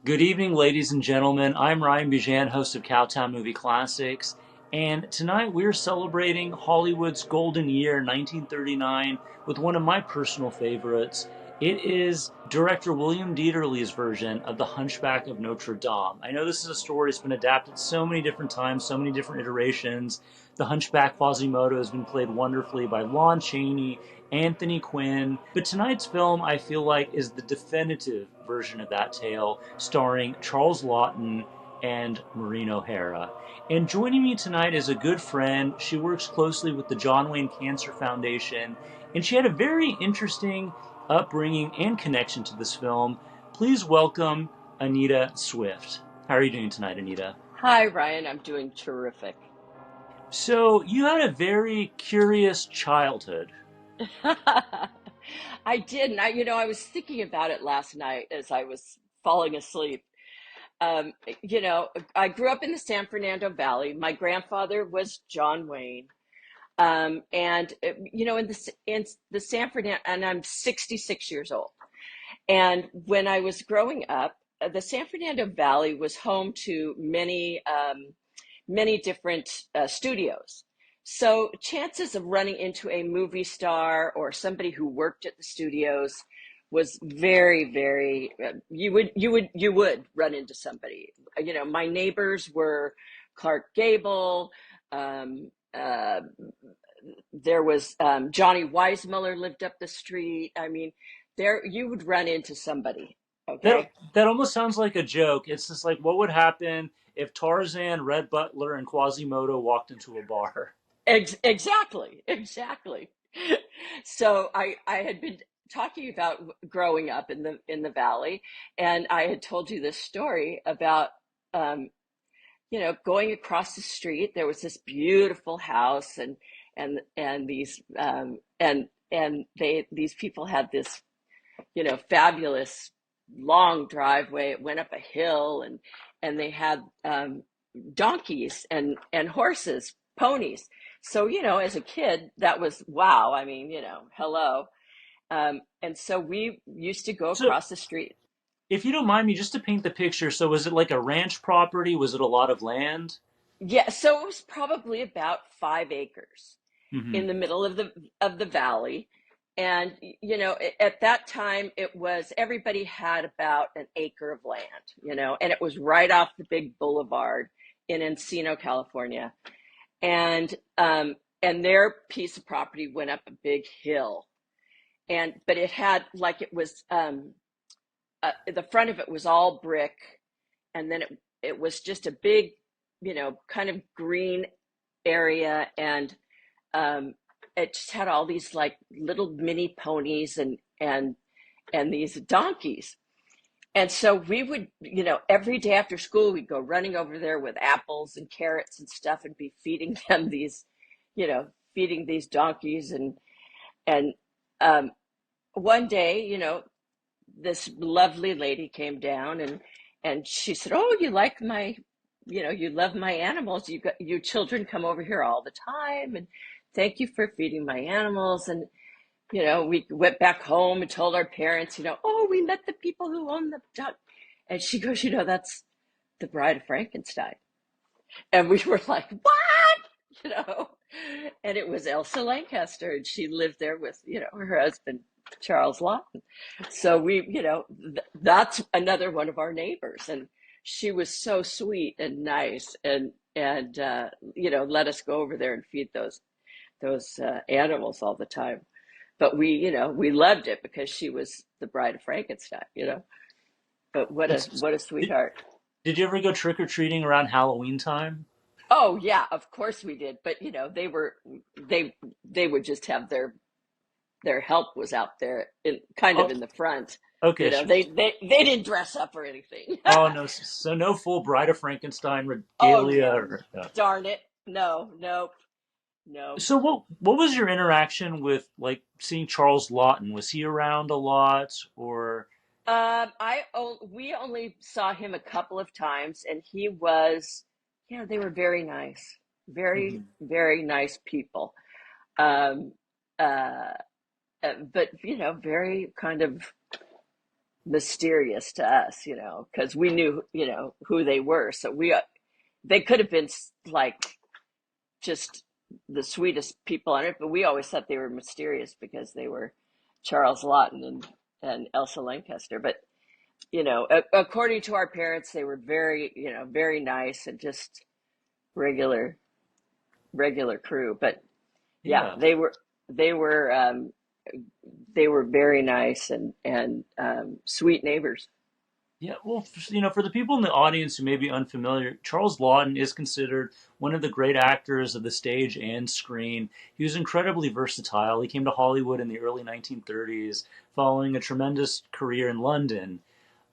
Good evening, ladies and gentlemen. I'm Ryan Bujan, host of Cowtown Movie Classics, and tonight we're celebrating Hollywood's golden year, 1939, with one of my personal favorites. It is director William Dieterle's version of The Hunchback of Notre Dame. I know this is a story that's been adapted so many different times, so many different iterations. The Hunchback Quasimodo has been played wonderfully by Lon Chaney, Anthony Quinn, but tonight's film, I feel like, is the definitive version of that tale, starring Charles Laughton and Maureen O'Hara. And joining me tonight is a good friend. She works closely with the John Wayne Cancer Foundation, and she had a very interesting upbringing and connection to this film. Please welcome Anita Swift. How are you doing tonight, Anita? Hi, Ryan. I'm doing terrific. So, you had a very curious childhood. I did, and I was thinking about it last night as I was falling asleep. Um, you know, I grew up in the San Fernando Valley. My grandfather was John Wayne, and in the San Fernando, and I'm 66 years old. And when I was growing up, the San Fernando Valley was home to many different studios. So chances of running into a movie star or somebody who worked at the studios was very, very. You would run into somebody. My neighbors were Clark Gable. Um, uh, there was Johnny Weissmuller lived up the street. I mean, there you would run into somebody. That Okay. that almost sounds like a joke. It's just like what would happen if Tarzan, Red Butler, and Quasimodo walked into a bar. Exactly, exactly. So I had been talking about growing up in the valley, and I had told you this story about um, going across the street. There was this beautiful house, and these people had this fabulous long driveway. It went up a hill, and they had donkeys and horses, ponies. So, as a kid, that was wow. I mean, hello. And so we used to go So, across the street. if you don't mind me, just to paint the picture, so was it like a ranch property? Was it a lot of land? Yeah, so it was probably about 5 acres Hmm. in the middle of the valley. And at that time, it was everybody had about an acre of land, and it was right off the big boulevard in Encino, California. And their piece of property went up a big hill, but it had like it was the front of it was all brick, and then it was just a big, kind of green area, and um, it just had all these like little mini ponies and these donkeys. And so we would, every day after school, we'd go running over there with apples and carrots and stuff and be feeding them these, you know, feeding these donkeys. And one day, this lovely lady came down and she said, "Oh, you like my, you love my animals. You children come over here all the time, and thank you for feeding my animals." And we went back home and told our parents, "Oh, we met the people who own the duck." And she goes, "That's the Bride of Frankenstein." And we were like, "What?" You know? And it was Elsa Lancaster, and she lived there with, her husband, Charles Laughton. So that's another one of our neighbors. And she was so sweet and nice and let us go over there and feed those animals all the time. But we loved it because she was the Bride of Frankenstein. But what a It's what a did, sweetheart. did you ever go trick or treating around Halloween time? Oh yeah, of course we did. But they would just have their help was out there in kind of Oh, in the front. okay. They didn't dress up or anything. Oh no, so no full Bride of Frankenstein Oh regalia. no, Or, darn it. No, nope, nope. so what was your interaction with like seeing Charles Lawton? Was he around a lot, or? We only saw him a couple of times, and he was, they were very nice, very, Mhm. very nice people. Um, uh, but very kind of, mysterious to us, because we knew, who they were. So they could have been like just the sweetest people on earth, but we always thought they were mysterious because they were Charles Laughton and Elsa Lanchester. But according to our parents, they were very, very nice and just regular, regular crew. But yeah, Yeah. they were, they were very nice and sweet neighbors. Yeah, well, for the people in the audience who may be unfamiliar, Charles Laughton is considered one of the great actors of the stage and screen. He was incredibly versatile. He came to Hollywood in the early 1930s, following a tremendous career in London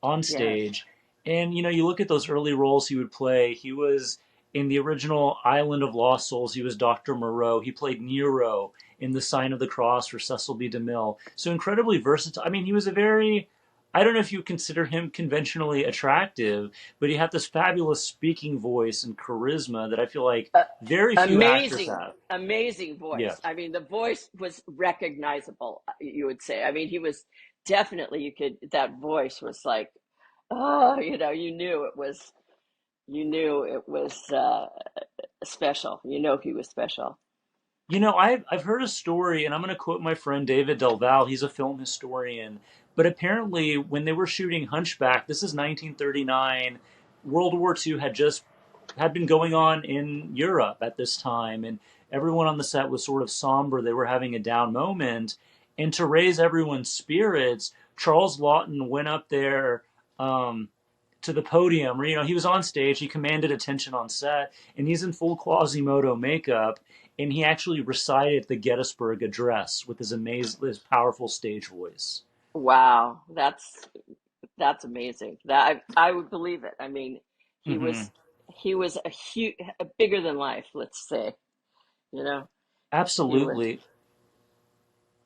on Yes. stage. And you look at those early roles he would play. He was in the original Island of Lost Souls. He was Dr. Moreau. He played Nero in The Sign of the Cross for Cecil B. DeMille. So incredibly versatile. I mean, he was a very, I don't know if you consider him conventionally attractive, but he had this fabulous speaking voice and charisma that I feel like Uh, very few actors amazing, have. amazing Yeah. voice. I mean, the voice was recognizable, you would say. I mean, he was definitely, that voice was like, oh, you knew it was special. He was special. I've heard a story, and I'm going to quote my friend David Delval. He's a film historian, but apparently, when they were shooting Hunchback, this is 1939. World War II had been going on in Europe at this time, and everyone on the set was sort of somber. They were having a down moment, and to raise everyone's spirits, Charles Laughton went up there. Um, to the podium, or he was on stage, he commanded attention on set, and he's in full Quasimodo makeup, and he actually recited the Gettysburg Address with his powerful stage voice. Wow, that's amazing. That I would believe it. I mean, he Hmm. was he was a bigger than life, let's say. You know, he was. Absolutely.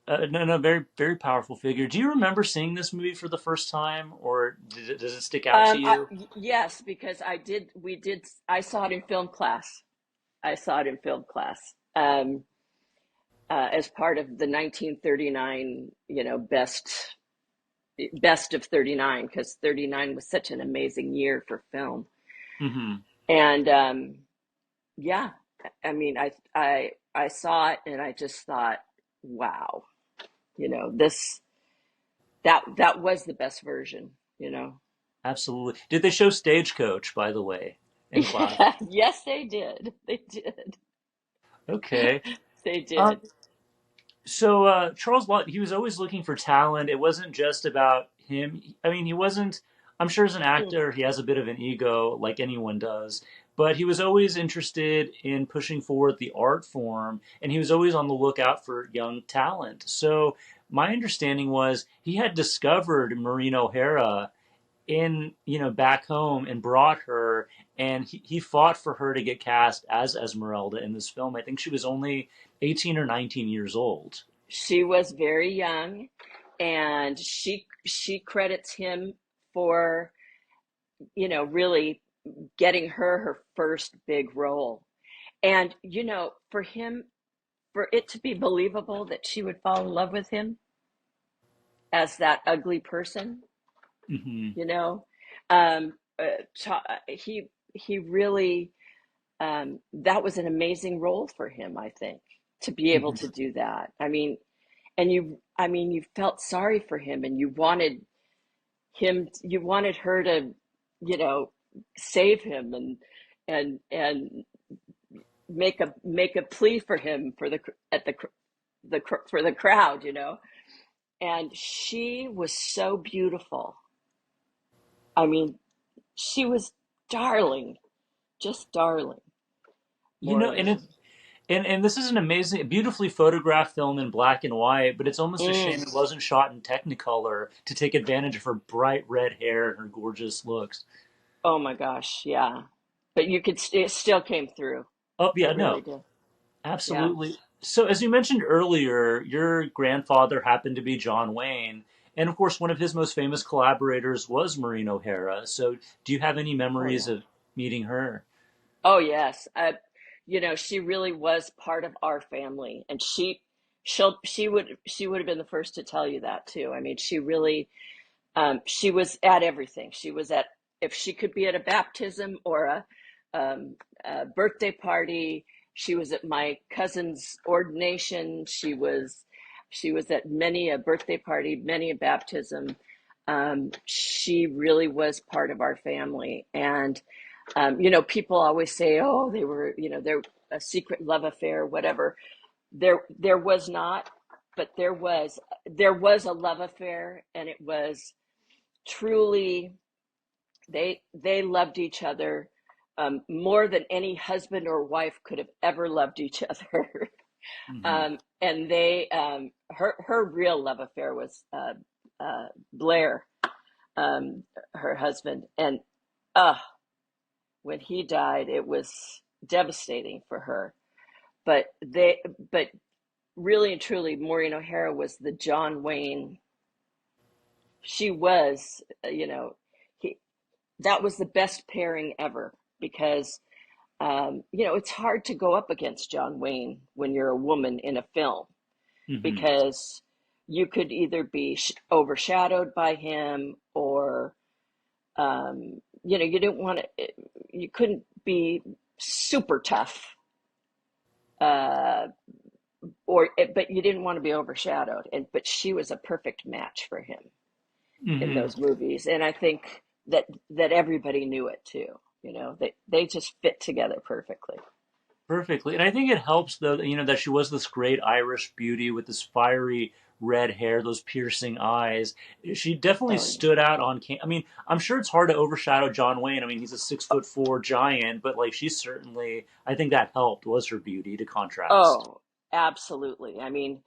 No, no, very, very powerful figure. Do you remember seeing this movie for the first time, or does it stick out to you? Yes, because I did. We did. I saw it in film class. I saw it in film class as part of the 1939, best of 39, because 39 was such an amazing year for film. Hmm. And yeah, I mean, I saw it and I just thought, wow, this that was the best version. Absolutely. Did they show Stagecoach, by the way, in class? Yeah, yes, they did. They did. Okay. They Um, did. So Charles Lott, he was always looking for talent. It wasn't just about him. I mean, he wasn't. I'm sure as an actor, he has a bit of an ego, like anyone does. But he was always interested in pushing forward the art form, and he was always on the lookout for young talent. So my understanding was he had discovered Maureen O'Hara in back home and brought her, and he fought for her to get cast as Esmeralda in this film. I think she was only 18 or 19 years old. She was very young, and she credits him for, really getting her first big role. And for him, for it to be believable that she would fall in love with him as that ugly person, Hmm. you know, um, he really, that was an amazing role for him, I think, to be able Hmm. to do that. I mean, you felt sorry for him, and you wanted her to, you know, save him and make a plea for him at for the crowd, and she was so beautiful. I mean, she was darling, just darling, And Maureen. and this is an amazing, beautifully photographed film in black and white, but it's almost a shame Mm. it wasn't shot in Technicolor to take advantage of her bright red hair and her gorgeous looks. Oh my gosh, yeah. But it still came through. Oh yeah, It no, really did. Yeah. absolutely. So, as you mentioned earlier, your grandfather happened to be John Wayne, and of course, one of his most famous collaborators was Maureen O'Hara. So, do you have any Oh memories yeah. of meeting her? Oh yes. She really was part of our family, and she would have been the first to tell you that too. I mean, she really, She was at everything. She was at, if she could be at a baptism or a birthday party, she was at my cousin's ordination. She was at many a birthday party, many a baptism. She really was part of our family. And people always say, oh, they were, they're a secret love affair, whatever. There was not, but there was a love affair, and it was truly, they loved each other more than any husband or wife could have ever loved each other. Hmm. And her real love affair was Blair, her husband. And uh, when he died, it was devastating for her. But really and truly, Maureen O'Hara was the John Wayne. She was, he, that was the best pairing ever, because it's hard to go up against John Wayne when you're a woman in a film, Hmm. because you could either be overshadowed by him, or you didn't want to, you couldn't be super tough, uh, but you didn't want to be overshadowed, but she was a perfect match for him in Hmm. those movies, and I think that everybody knew it too. They just fit together perfectly. Perfectly. And I think it helps though, that she was this great Irish beauty with this fiery red hair, those piercing eyes. She definitely Oh yeah. stood out on I mean, I'm sure it's hard to overshadow John Wayne. I mean, he's a 6'4" giant, but like she certainly, I think that helped, was her beauty to contrast. Oh, absolutely. I mean,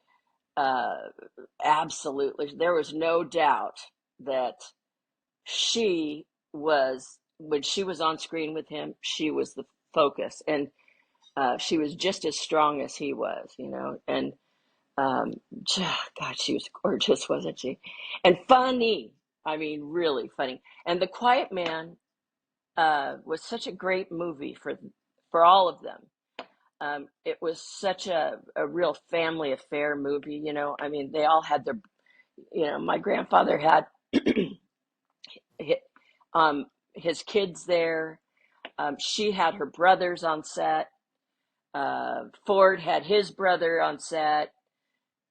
uh, absolutely. There was no doubt that she was, when she was on screen with him, she was the focus, and she was just as strong as he was. And um, God, she was gorgeous, wasn't she? And funny. I mean, really funny. And The Quiet Man was such a great movie for all of them. It was such a real family affair movie. I mean, they all had my grandfather had hi- um, his kids there. She had her brothers on set. Ford had his brother on set.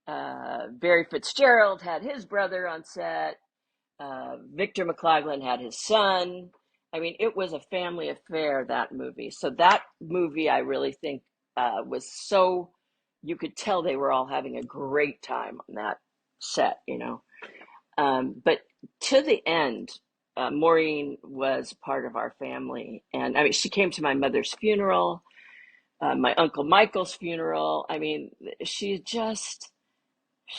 Barry Fitzgerald had his brother on set. Victor McLaglen had his son. I mean, it was a family affair, that movie. So that movie, I really think, was so, you could tell they were all having a great time on that set. But to the end, Maureen was part of our family. And I mean, she came to my mother's funeral, my Uncle Michael's funeral. I mean, she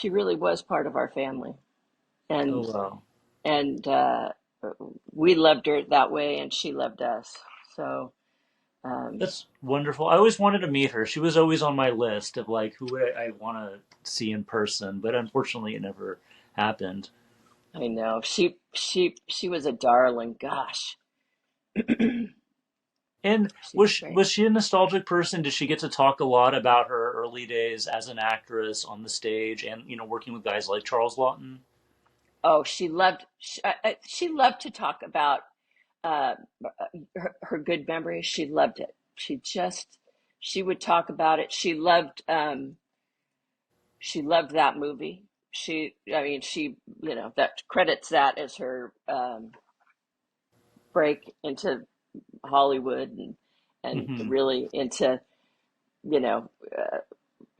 really was part of our family. Oh And wow. and we loved her that way, and she loved us. So, um, That's wonderful. I always wanted to meet her. She was always on my list of like who would I want to see in person, but unfortunately it never happened. I know she was a darling. Gosh, And she was was she, great. was she a nostalgic person? Did she get to talk a lot about her early days as an actress on the stage and working with guys like Charles Laughton? Oh, she loved to talk about uh, her good memories. She loved it. She would talk about it. She loved that movie. I mean, that credits that as her break into Hollywood, and Hmm. really into, you know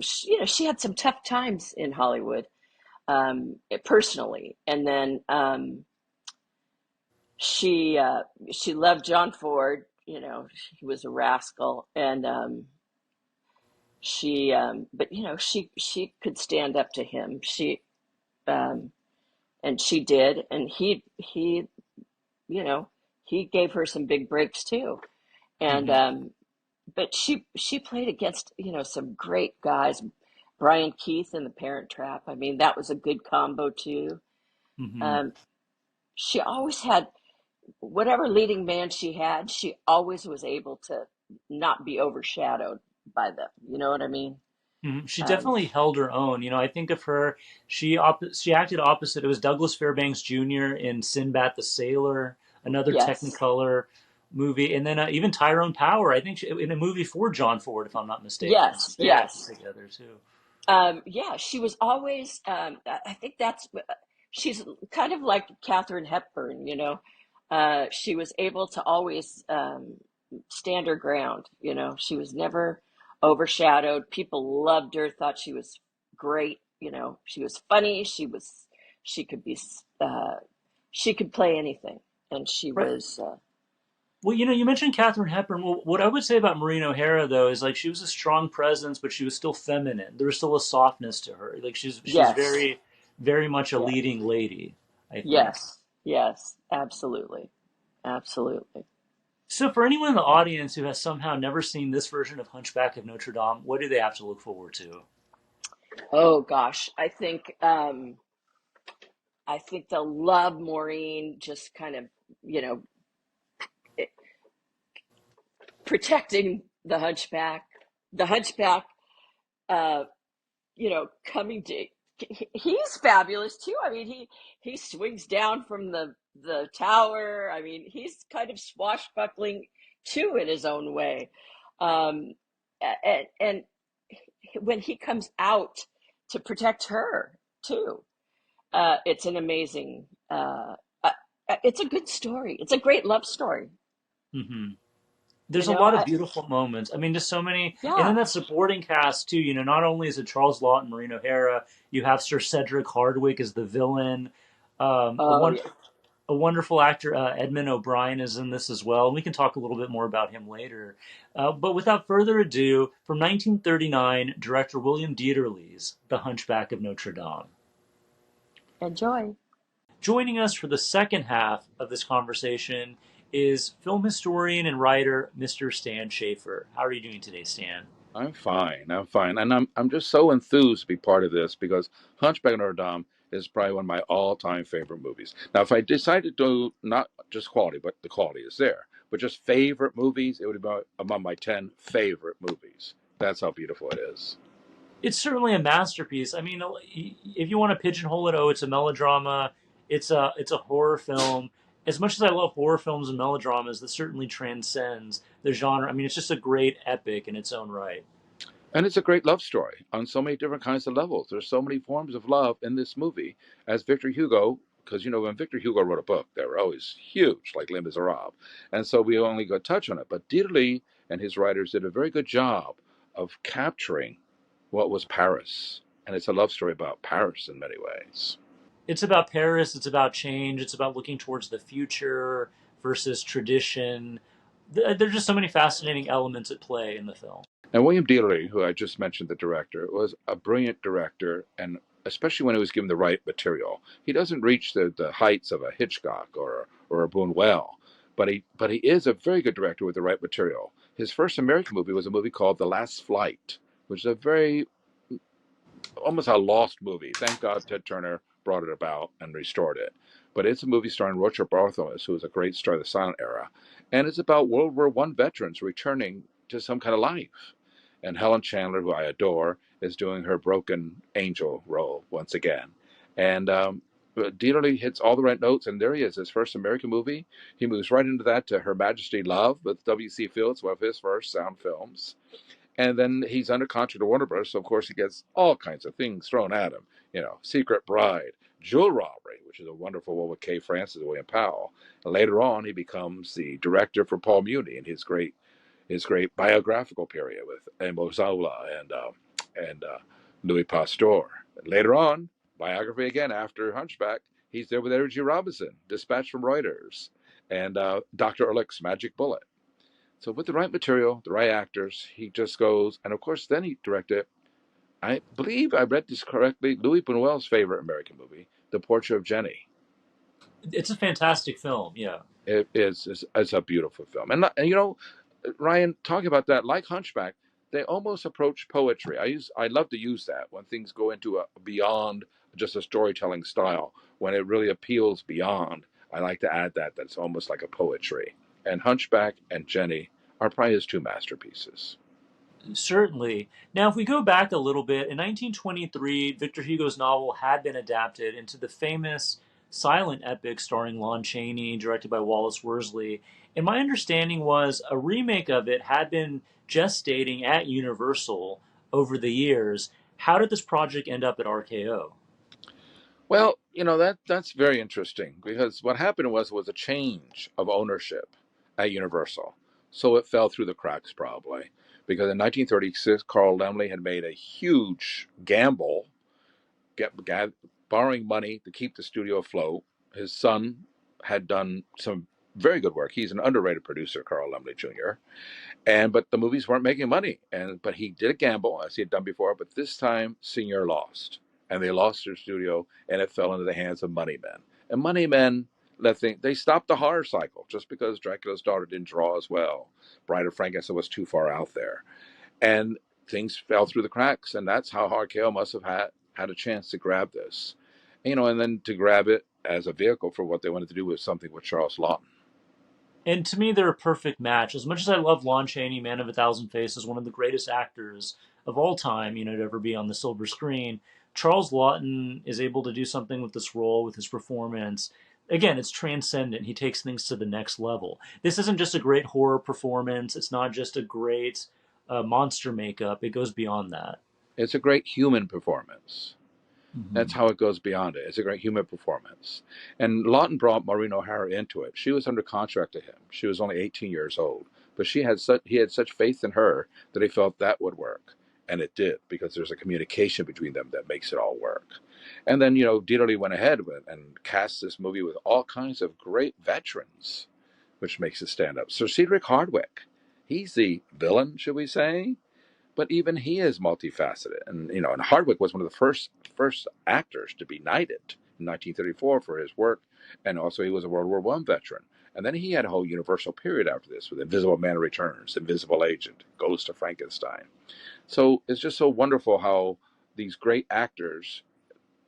she had some tough times in Hollywood, personally, and then she she loved John Ford. He was a rascal, and but she could stand up to him. Um, and she did, and you know he gave her some big breaks too. And Hmm. but she played against some great guys. Brian Keith in The Parent Trap. I mean, that was a good combo too. Hmm. Um, she always had, whatever leading man she had, she always was able to not be overshadowed by them. You know what I mean? Mhm. She Um, definitely held her own. You know, I think of her. She acted opposite. It was Douglas Fairbanks Jr. in Sinbad the Sailor, another yes, Technicolor movie, and then even Tyrone Power. I think in a movie for John Ford, if I'm not mistaken. So yes, they acted yes. together too. Yeah, she was always. I think she's kind of like Katharine Hepburn. She was able to always stand her ground. She was never overshadowed. People loved her, thought she was great. She was funny. She could be. She could play anything, and she Right. was. Well, you know, you mentioned Katharine Hepburn. Well, what I would say about Maureen O'Hara, though, is like she was a strong presence, but she was still feminine. There was still a softness to her. Like she's Yes, very, very much a yes, leading lady, I think. yes, yes. Absolutely, absolutely. So, for anyone in the Yeah. audience who has somehow never seen this version of Hunchback of Notre Dame, what do they have to look forward to? Oh gosh, I think they'll love Maureen just kind of, you know, protecting the hunchback, uh, coming to, he's fabulous too. I mean, he swings down from the tower. I mean, he's kind of swashbuckling too in his own way. Um, and when he comes out to protect her too, it's an amazing, it's a good story. It's a great love story. Hmm. You There's a know, lot of beautiful moments. I mean, just so many, and then yeah. that supporting cast too. You know, not only is it Charles Laughton, Maureen O'Hara, you have Sir Cedric Hardwicke as the villain. Um, a Oh one yeah. a wonderful actor, Edmund O'Brien, is in this as well, and we can talk a little bit more about him later. But without further ado, from 1939, director William Dieterle's The Hunchback of Notre Dame. Enjoy. Joining us for the second half of this conversation is film historian and writer Mr. Stan Shaffer. How are you doing today, Stan? I'm fine. I'm fine, and I'm just so enthused to be part of this because Hunchback of Notre Dame is probably one of my all-time favorite movies. Now, if I decided to do not just quality, but the quality is there, but just favorite movies, it would be among my 10 favorite movies. That's how beautiful it is. It's certainly a masterpiece. I mean, if you want to pigeonhole it, oh, it's a melodrama, it's a horror film. As much as I love horror films and melodramas, that certainly transcends the genre. I mean, it's just a great epic in its own right. And it's a great love story on so many different kinds of levels. There's so many forms of love in this movie, as Victor Hugo, because when Victor Hugo wrote a book, they were always huge, like Les Miserables, and so we only got touch on it. But Dieterle and his writers did a very good job of capturing what was Paris, and it's a love story about Paris in many ways. It's about Paris. It's about change. It's about looking towards the future versus tradition. There's just so many fascinating elements at play in the film. And William Dieterle, who I just mentioned, the director, was a brilliant director, and especially when he was given the right material. He doesn't reach the heights of a Hitchcock or a Buñuel, but he is a very good director with the right material. His first American movie was a movie called The Last Flight, which is a very almost a lost movie. Thank God Ted Turner brought it about and restored it. But it's a movie starring Richard Barthelmess, who was a great star of the silent era, and it's about World War One veterans returning to some kind of life. And Helen Chandler, who I adore, is doing her broken angel role once again. And Dieterle hits all the right notes, and there he is, his first American movie. He moves right into that to Her Majesty Love with W.C. Fields, one of his first sound films. And then he's under contract to Warner Bros. So of course he gets all kinds of things thrown at him. Secret Bride, Jewel Robbery, which is a wonderful one with Kay Francis and William Powell. And later on, he becomes the director for Paul Muni in his great biographical period with Emile Zola and Louis Pasteur. And later on, biography again after Hunchback, he's there with Edward G. Robinson, Dispatch from Reuters, and Dr. Ehrlich's Magic Bullet. So with the right material, the right actors, he just goes, and of course, then he directed. I believe I read this correctly. Louis Buñuel's favorite American movie, The Portrait of Jenny. It's a fantastic film. Yeah. It is it's a beautiful film, and Ryan, talking about that, like Hunchback, they almost approach poetry. I love to use that when things go into a beyond just a storytelling style. When it really appeals beyond, I like to add that's almost like a poetry. And Hunchback and Jenny are probably his two masterpieces. Certainly. Now, if we go back a little bit, in 1923, Victor Hugo's novel had been adapted into the famous silent epic starring Lon Chaney, directed by Wallace Worsley. And my understanding was a remake of it had been gestating at Universal over the years. How did this project end up at RKO? Well, that's very interesting because what happened was a change of ownership at Universal. So it fell through the cracks probably because in 1936 Carl Laemmle had made a huge gamble, borrowing money to keep the studio afloat. His son had done some very good work. He's an underrated producer, Carl Laemmle Jr. But the movies weren't making money. But he did a gamble as he had done before. But this time, Senior lost, and they lost their studio, and it fell into the hands of money men. And money men, they stopped the horror cycle just because Dracula's Daughter didn't draw as well. Bride of Frankenstein was too far out there, and things fell through the cracks. And that's how RKO must have had a chance to grab this, and then to grab it as a vehicle for what they wanted to do with something with Charles Laughton. And to me, they're a perfect match. As much as I love Lon Chaney, Man of a Thousand Faces, one of the greatest actors of all time, to ever be on the silver screen, Charles Laughton is able to do something with this role, with his performance. Again, it's transcendent. He takes things to the next level. This isn't just a great horror performance. It's not just a great monster makeup. It goes beyond that. It's a great human performance. That's Mm-hmm. how it goes beyond it. It's a great human performance. And Lawton brought Maureen O'Hara into it. She was under contract to him. She was only 18 years old. But he had such faith in her that he felt that would work. And it did, because there's a communication between them that makes it all work. And then, Dieterle went ahead and cast this movie with all kinds of great veterans, which makes it stand up. Sir Cedric Hardwicke, he's the villain, should we say? But even he is multifaceted, and Hardwicke was one of the first actors to be knighted in 1934 for his work, and also he was a World War I veteran. And then he had a whole Universal period after this with Invisible Man Returns, Invisible Agent, Ghost of Frankenstein. So it's just so wonderful how these great actors,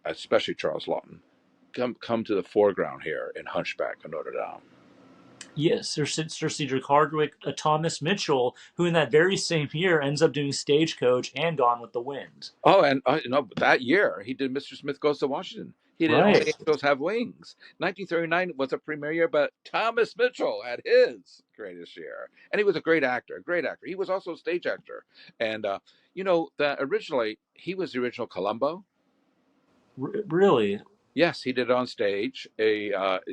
especially Charles Laughton, come to the foreground here in Hunchback of Notre Dame. Yes, Sir Cedric Hardwicke, Thomas Mitchell, who in that very same year ends up doing Stagecoach and Gone with the Wind. Oh, and that year he did Mr. Smith Goes to Washington. He did Only Right. Angels Have Wings. 1939 was a premiere year, but Thomas Mitchell had his greatest year, and he was a great actor. A great actor. He was also a stage actor, and that originally he was the original Columbo. Really? Yes, he did it on stage. He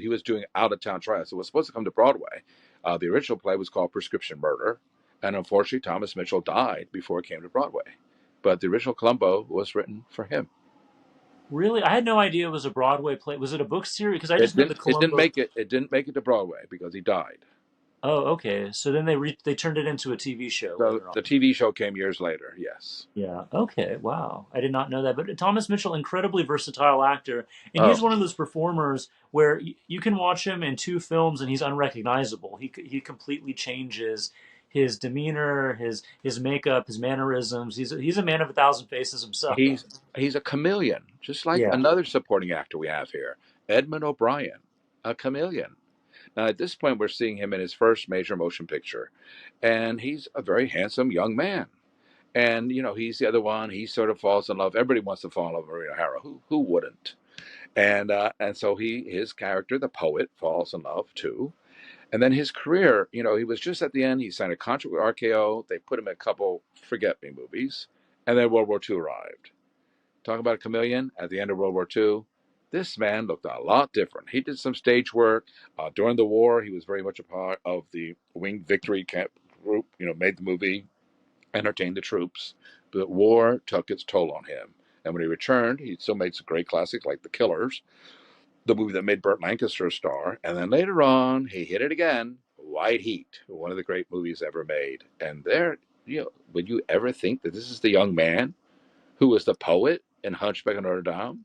was doing out of town trials. So it was supposed to come to Broadway. The original play was called Prescription Murder, and unfortunately, Thomas Mitchell died before it came to Broadway. But the original Columbo was written for him. Really? I had no idea it was a Broadway play. Was it a book series? Because I It just know the didn't. It didn't Columbo. make it. It didn't make it to Broadway because he died. Oh, okay. So then they turned it into a TV show So later on. the TV show came years later. Yes. Yeah. Okay. Wow. I did not know that. But Thomas Mitchell, incredibly versatile actor, and Oh, he's one of those performers where you can watch him in two films and he's unrecognizable. He completely changes his demeanor, his makeup, his mannerisms. He's a man of a thousand faces himself. he's a chameleon, just like Yeah. another supporting actor we have here, Edmund O'Brien, a chameleon. Now at this point, we're seeing him in his first major motion picture, and he's a very handsome young man. And he's the other one. He sort of falls in love. Everybody wants to fall in love with Maureen O'Hara. Who wouldn't? And so his character, the poet, falls in love too. And then his career, he was just at the end. He signed a contract with RKO. They put him in a couple forget me movies, and then World War II arrived. Talk about a chameleon. At the end of World War II, this man looked a lot different. He did some stage work during the war. He was very much a part of the Winged Victory Camp group. Made the movie, entertained the troops. But war took its toll on him. And when he returned, he still made some great classics like The Killers, the movie that made Burt Lancaster a star. And then later on, he hit it again, White Heat, one of the great movies ever made. And there, would you ever think that this is the young man who was the poet in Hunchback of Notre Dame?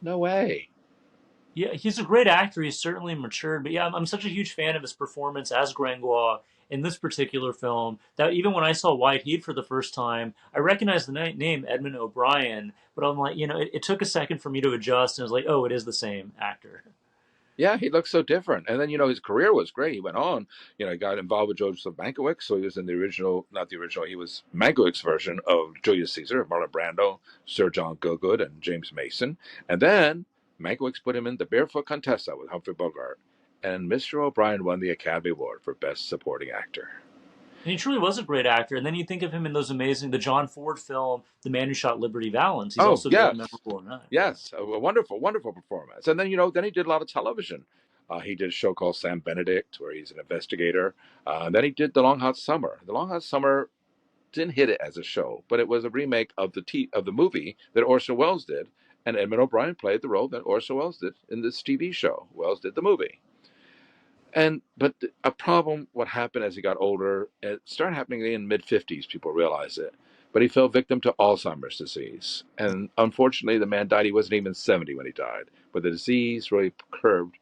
No way. Yeah, he's a great actor. He's certainly matured. But yeah, I'm such a huge fan of his performance as Gringoire in this particular film that even when I saw White Heat for the first time, I recognized the name Edmund O'Brien, but I'm like, it took a second for me to adjust, and I was like, oh, it is the same actor. Yeah, he looked so different. And then, his career was great. He went on, he got involved with Joseph Mankiewicz. So he was in the original, not the original, he was Mankiewicz's version of Julius Caesar, Marlon Brando, Sir John Gielgud, and James Mason. And then Mankiewicz put him in The Barefoot Contessa with Humphrey Bogart. And Mr. O'Brien won the Academy Award for Best Supporting Actor. And he truly was a great actor. And then you think of him in those amazing, the John Ford film, The Man Who Shot Liberty Valance. He's Oh, also very yes. memorable in that. Yes, a wonderful, wonderful performance. And then, then he did a lot of television. He did a show called Sam Benedict, where he's an investigator. And then he did The Long Hot Summer. The Long Hot Summer didn't hit it as a show, but it was a remake of the movie that Orson Welles did, and Edmund O'Brien played the role that Orson Welles did in this TV show. Welles did the movie. But a problem, what happened as he got older, it started happening in mid-50s, people realized it. But he fell victim to Alzheimer's disease. And unfortunately, the man died. He wasn't even 70 when he died. But the disease really curbed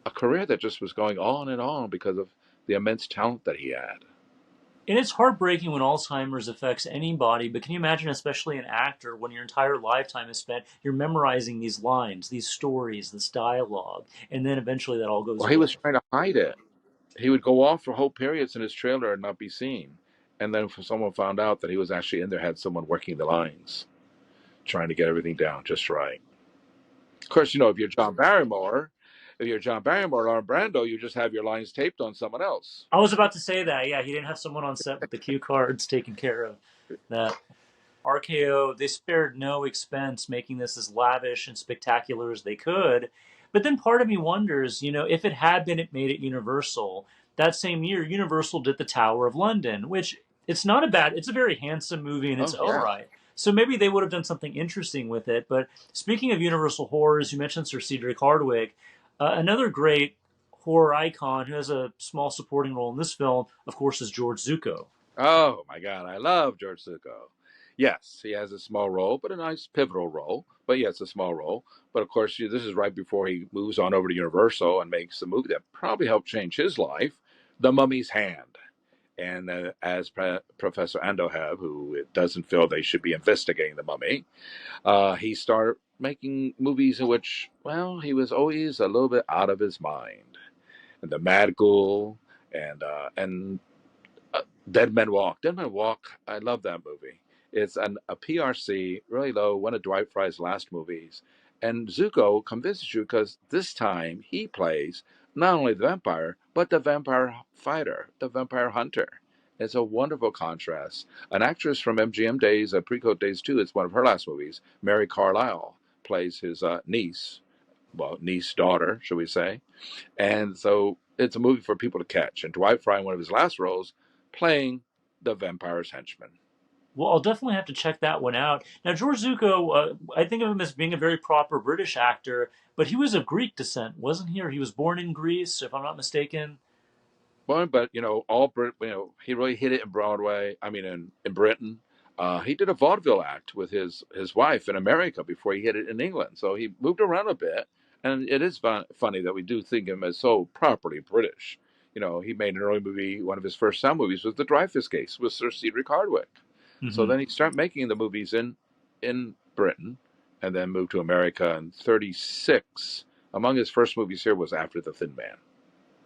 a career that just was going on and on because of the immense talent that he had. And it's heartbreaking when Alzheimer's affects anybody, but can you imagine, especially an actor, when your entire lifetime is spent, you're memorizing these lines, these stories, this dialogue, and then eventually that all goes Well, he away. was trying to hide it. He would go off for whole periods in his trailer and not be seen. And then if someone found out that he was actually in there, had someone working the lines, trying to get everything down just right. Of course, if you're John Barrymore, Lauren Brando, you just have your lines taped on someone else. I was about to say that, yeah, he didn't have someone on set with the cue cards taking care of that. RKO, they spared no expense making this as lavish and spectacular as they could. But then part of me wonders, if it had been made at Universal, that same year, Universal did the Tower of London, which it's a very handsome movie in its Oh, own yeah. right. So maybe they would have done something interesting with it. But speaking of Universal horrors, you mentioned Sir Cedric Hardwicke, another great horror icon who has a small supporting role in this film, of course, is George Zucco. Oh, my God. I love George Zucco. Yes, he has a small role, but a nice pivotal role. But yes, a small role. But of course, this is right before he moves on over to Universal and makes a movie that probably helped change his life, The Mummy's Hand. And as Professor Andoheb, who doesn't feel they should be investigating the mummy, he started making movies in which, well, he was always a little bit out of his mind. And The Mad Ghoul and Dead Men Walk. Dead Men Walk, I love that movie. It's a PRC, really low, one of Dwight Frye's last movies. And Zuko convinces you because this time he plays not only the vampire, but the vampire fighter, the vampire hunter. It's a wonderful contrast. An actress from MGM days, pre-code days too, it's one of her last movies, Mary Carlisle, plays his niece, daughter, should we say. And so it's a movie for people to catch. And Dwight Frye, in one of his last roles, playing the vampire's henchman. Well, I'll definitely have to check that one out. Now, George Zucco, I think of him as being a very proper British actor, but he was of Greek descent, wasn't he? Or he was born in Greece, if I'm not mistaken. Well, but he really hit it in Broadway. I mean, in Britain, he did a vaudeville act with his wife in America before he hit it in England. So he moved around a bit, and it is funny that we do think of him as so properly British. He made an early movie. One of his first sound movies was The Dreyfus Case with Sir Cedric Hardwicke. So Hmm. then he started making the movies in Britain, and then moved to America in '36. Among his first movies here was After the Thin Man.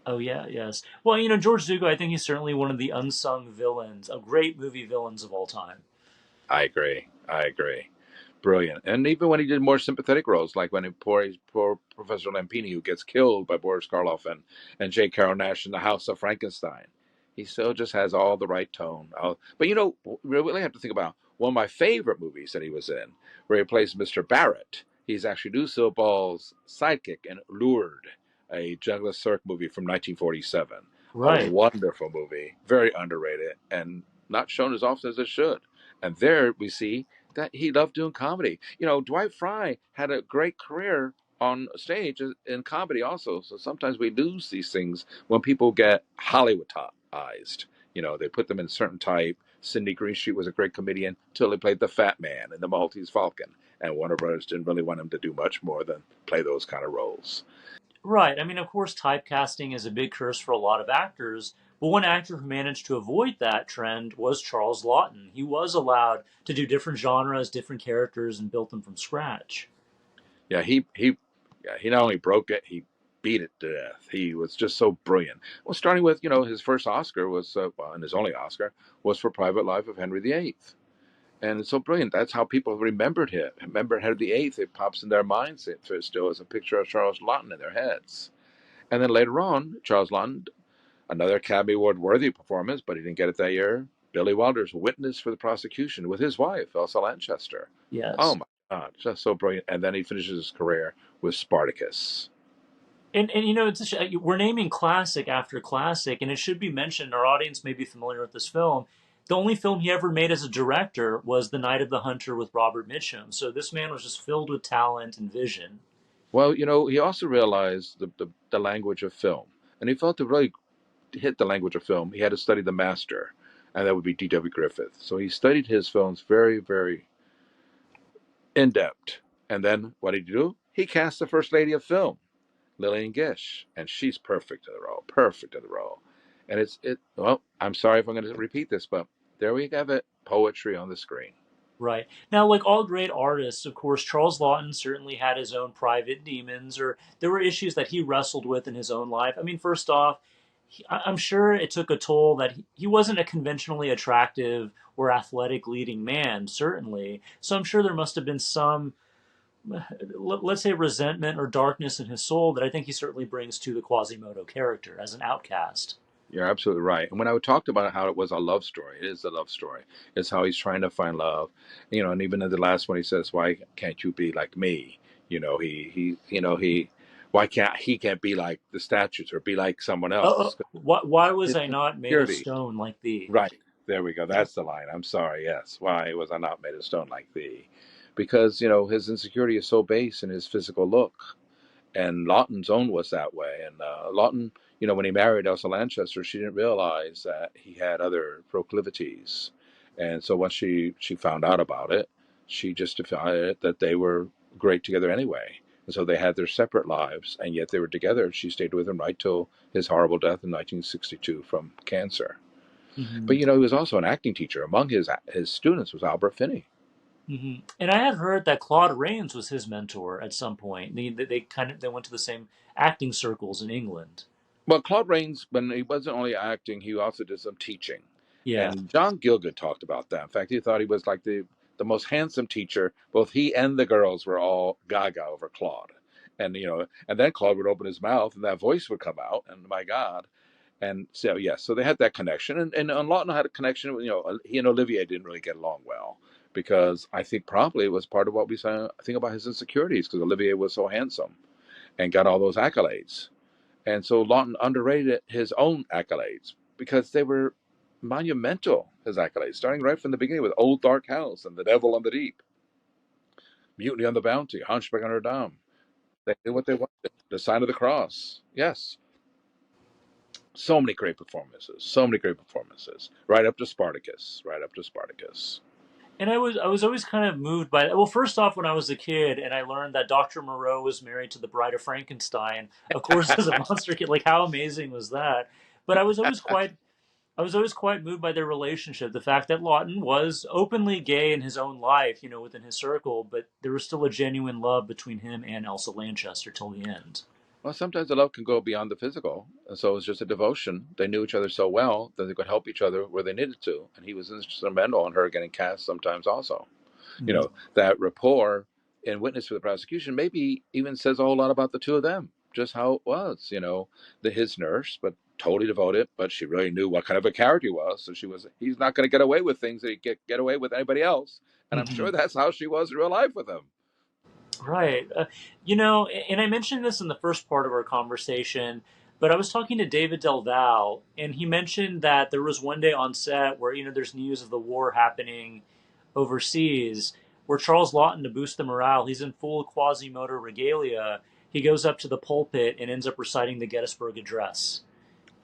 Oh, yeah, yes. Well, George Zucco, I think he's certainly one of the unsung villains, of great movie villains of all time. I agree. I agree. Brilliant. And even when he did more sympathetic roles, like when poor Professor Lampini, who gets killed by Boris Karloff and J. Carrol Naish in The House of Frankenstein, he still just has all the right tone. But we really have to think about one of my favorite movies that he was in, where he plays Mr. Barrett. He's actually Lucille Ball's sidekick in Lured, a Douglas Sirk movie from 1947. A Right. wonderful movie, very underrated, and not shown as often as it should. And there we see that he loved doing comedy. Dwight Frye had a great career on stage in comedy also. So sometimes we lose these things when people get Hollywoodized. They put them in a certain type. Sidney Greenstreet was a great comedian until he played the Fat Man in The Maltese Falcon. And Warner Brothers didn't really want him to do much more than play those kind of roles. Right. I mean, of course, typecasting is a big curse for a lot of actors, but one actor who managed to avoid that trend was Charles Laughton. He was allowed to do different genres, different characters, and built them from scratch. Yeah, he not only broke it, he beat it to death. He was just so brilliant. Well, starting with, his first Oscar was, well, and his only Oscar was for Private Life of Henry VIII. And it's so brilliant. That's how people remembered him. Remember Henry VIII, it pops in their minds still as a picture of Charles Laughton in their heads. And then later on, Charles Laughton, another Academy Award worthy performance, but he didn't get it that year. Billy Wilder's witness for the prosecution with his wife, Elsa Lanchester. Oh Yes. my God, just so brilliant. And then he finishes his career with Spartacus. And it's we're naming classic after classic, and it should be mentioned, our audience may be familiar with this film. The only film he ever made as a director was The Night of the Hunter with Robert Mitchum. So this man was just filled with talent and vision. Well, he also realized the language of film. And he felt to really hit the language of film, he had to study the master, and that would be D.W. Griffith. So he studied his films very, very in depth. And then what did he do? He cast the first lady of film, Lillian Gish, and she's perfect in the role, perfect in the role. And well, I'm sorry if I'm going to repeat this, but there we have it, poetry on the screen. Right. Now, like all great artists, of course, Charles Laughton certainly had his own private demons, or there were issues that he wrestled with in his own life. I mean, first off, I'm sure it took a toll that he wasn't a conventionally attractive or athletic leading man, certainly. So I'm sure there must have been some, let's say, resentment or darkness in his soul that I think he certainly brings to the Quasimodo character as an outcast. You're absolutely right. And when I talked about how it was a love story, it is a love story. It's how he's trying to find love, and even in the last one, he says, "Why can't you be like me?" Why can't be like the statues or be like someone else? Why was His I not made of insecurity. stone like thee? Right. There we go. That's the line. I'm sorry. Yes. Why was I not made of stone like thee? Because, his insecurity is so base in his physical look. And Lawton's own was that way. And Lawton, when he married Elsa Lanchester, she didn't realize that he had other proclivities. And so once she found out about it, she just decided that they were great together anyway. And so they had their separate lives, and yet they were together. She stayed with him right till his horrible death in 1962 from cancer. Hmm. But he was also an acting teacher. Among his students was Albert Finney. And I had heard that Claude Rains was his mentor at some point. They went to the same acting circles in England. Well, Claude Rains, when he wasn't only acting, he also did some teaching. Yeah. And John Gielgud talked about that. In fact, he thought he was like the most handsome teacher. Both he and the girls were all gaga over Claude. And then Claude would open his mouth and that voice would come out, and my God. And so, yes, so they had that connection. And Lawton had a connection. He and Olivier didn't really get along well because I think probably it was part of what we say, I think about his insecurities because Olivier was so handsome and got all those accolades. And so Lawton underrated his own accolades because they were monumental, his accolades, starting right from the beginning with Old Dark House and The Devil on the Deep, Mutiny on the Bounty, Hunchback of Notre Dame. They did what they wanted. The Sign of the Cross. Yes. So many great performances. So many great performances. Right up to Spartacus. Right up to Spartacus. And I was always kind of moved by that. Well, first off, when I was a kid and I learned that Dr. Moreau was married to the Bride of Frankenstein, of course, as a monster kid, like how amazing was that? But I was always quite moved by their relationship. The fact that Lawton was openly gay in his own life, within his circle, but there was still a genuine love between him and Elsa Lanchester till the end. Well, sometimes the love can go beyond the physical. And so it was just a devotion. They knew each other so well that they could help each other where they needed to. And he was instrumental in her getting cast sometimes also. Mhm. That rapport and witness for the prosecution maybe even says a whole lot about the two of them, just how it was, his nurse, but totally devoted, but she really knew what kind of a character he was. So he's not going to get away with things that he get away with anybody else. And I'm sure Mhm. that's how she was in real life with him. Right. And I mentioned this in the first part of our conversation, but I was talking to David Del Val, and he mentioned that there was one day on set where, there's news of the war happening overseas, where Charles Lawton, to boost the morale, he's in full Quasimodo regalia. He goes up to the pulpit and ends up reciting the Gettysburg Address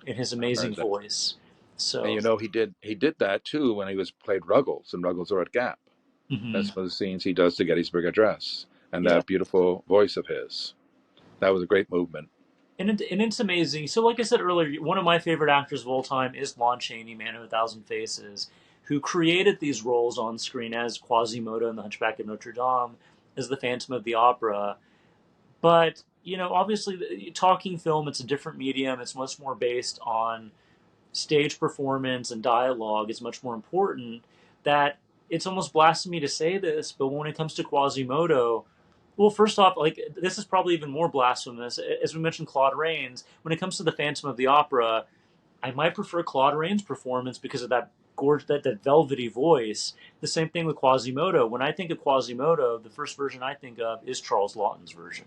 in his I amazing heard that. voice. And So, he did that too when he was played Ruggles and Ruggles are at Gap. mhm. That's one of the scenes he does the Gettysburg Address and Yeah. that beautiful voice of his. That was a great movement. And it's amazing. So, like I said earlier, one of my favorite actors of all time is Lon Chaney, Man of a Thousand Faces, who created these roles on screen as Quasimodo in The Hunchback of Notre Dame, as the Phantom of the Opera. But, obviously, talking film, it's a different medium. It's much more based on stage performance and dialogue. It's much more important. That it's almost blasphemy to say this, but when it comes to Quasimodo, well, first off, like this is probably even more blasphemous. As we mentioned, Claude Rains. When it comes to the Phantom of the Opera, I might prefer Claude Rains' performance because of that that velvety voice. The same thing with Quasimodo. When I think of Quasimodo, the first version I think of is Charles Laughton's version.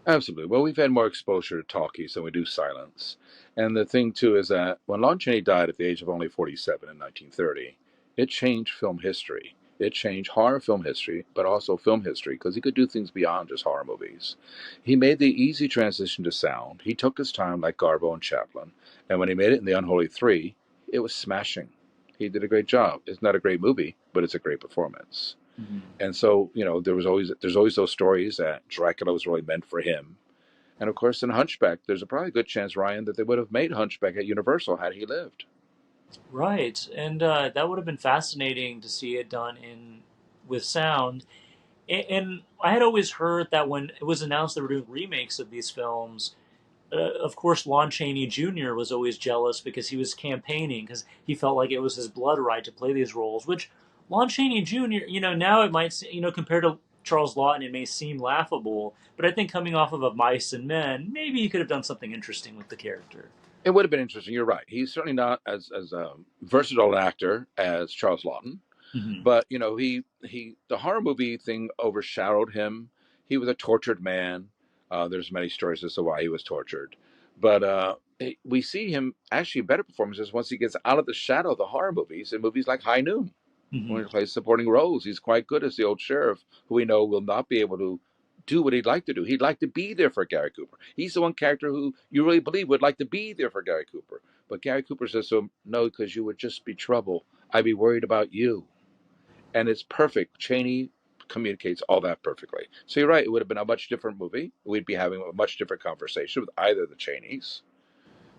Absolutely. Well, we've had more exposure to talkies than we do silence. And the thing, too, is that when Lon Chaney died at the age of only 47 in 1930, it changed film history. It changed horror film history, but also film history, because he could do things beyond just horror movies. He made the easy transition to sound. He took his time like Garbo and Chaplin. And when he made it in The Unholy Three, it was smashing. He did a great job. It's not a great movie, but it's a great performance. Mm-hmm. And so, there's always those stories that Dracula was really meant for him. And of course, in Hunchback, there's a probably good chance, Ryan, that they would have made Hunchback at Universal had he lived. Right, and that would have been fascinating to see it done in with sound. And I had always heard that when it was announced they were doing remakes of these films, of course, Lon Chaney Jr. was always jealous because he was campaigning because he felt like it was his blood right to play these roles. Which Lon Chaney Jr. Now it might compared to Charles Laughton, it may seem laughable, but I think coming off of Mice and Men, maybe he could have done something interesting with the character. It would have been interesting. You're right. He's certainly not as versatile an actor as Charles Laughton, Mm-hmm. but the horror movie thing overshadowed him. He was a tortured man. There's many stories as to why he was tortured, but we see him actually in better performances once he gets out of the shadow of the horror movies in movies like High Noon. Mm-hmm. When he plays supporting roles, he's quite good as the old sheriff, who we know will not be able to do what he'd like to do. He'd like to be there for Gary Cooper. He's the one character who you really believe would like to be there for Gary Cooper. But Gary Cooper says to him, no, because you would just be trouble. I'd be worried about you. And it's perfect. Chaney communicates all that perfectly. So you're right. It would have been a much different movie. We'd be having a much different conversation with either of the Cheneys.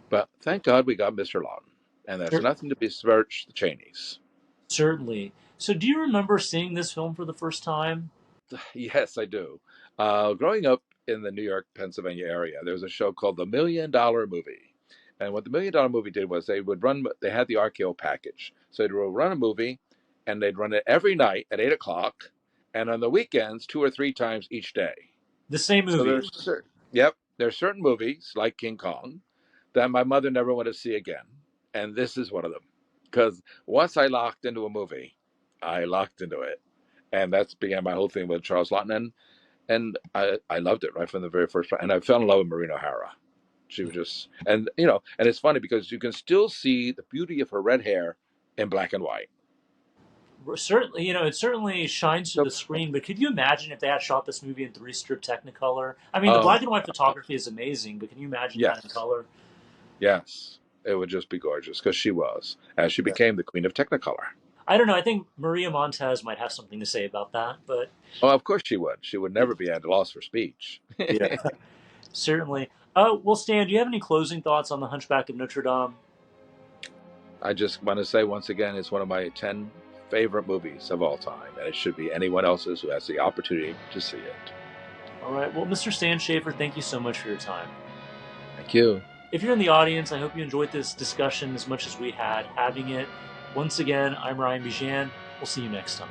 But thank God we got Mr. Laughton. And that's nothing to besmirch the Cheneys. Certainly. So, do you remember seeing this film for the first time? Yes, I do. Growing up in the New York, Pennsylvania area, there was a show called The $1,000,000 Movie. And what the $1,000,000 Movie did was they had the RKO package. So they'd run a movie, and they'd run it every night at 8 o'clock, and on the weekends, 2 or 3 times each day. The same So movie. there's certain movies, like King Kong, that my mother never wanted to see again. And this is one of them. Because once I locked into a movie, I locked into it. And that's began my whole thing with Charles Laughton. And I loved it right from the very first time. And I fell in love with Maureen O'Hara. She was just, and it's funny because you can still see the beauty of her red hair in black and white. Certainly, it certainly shines through So, the screen. But could you imagine if they had shot this movie in 3-strip Technicolor? I mean, the oh, black and white photography is amazing, but can you imagine that in yes, color? yes. It would just be gorgeous because she was, as she became the queen of Technicolor. I don't know. I think Maria Montez might have something to say about that, but Oh, of course she would. She would never be at a loss for speech. yeah, certainly. Well, Stan, do you have any closing thoughts on The Hunchback of Notre Dame? I just want to say once again, it's one of my 10 favorite movies of all time, and it should be anyone else's who has the opportunity to see it. All right. Well, Mr. Stan Shaffer, thank you so much for your time. Thank you. If you're in the audience, I hope you enjoyed this discussion as much as we had having it. Once again, I'm Ryan Bijan. We'll see you next time.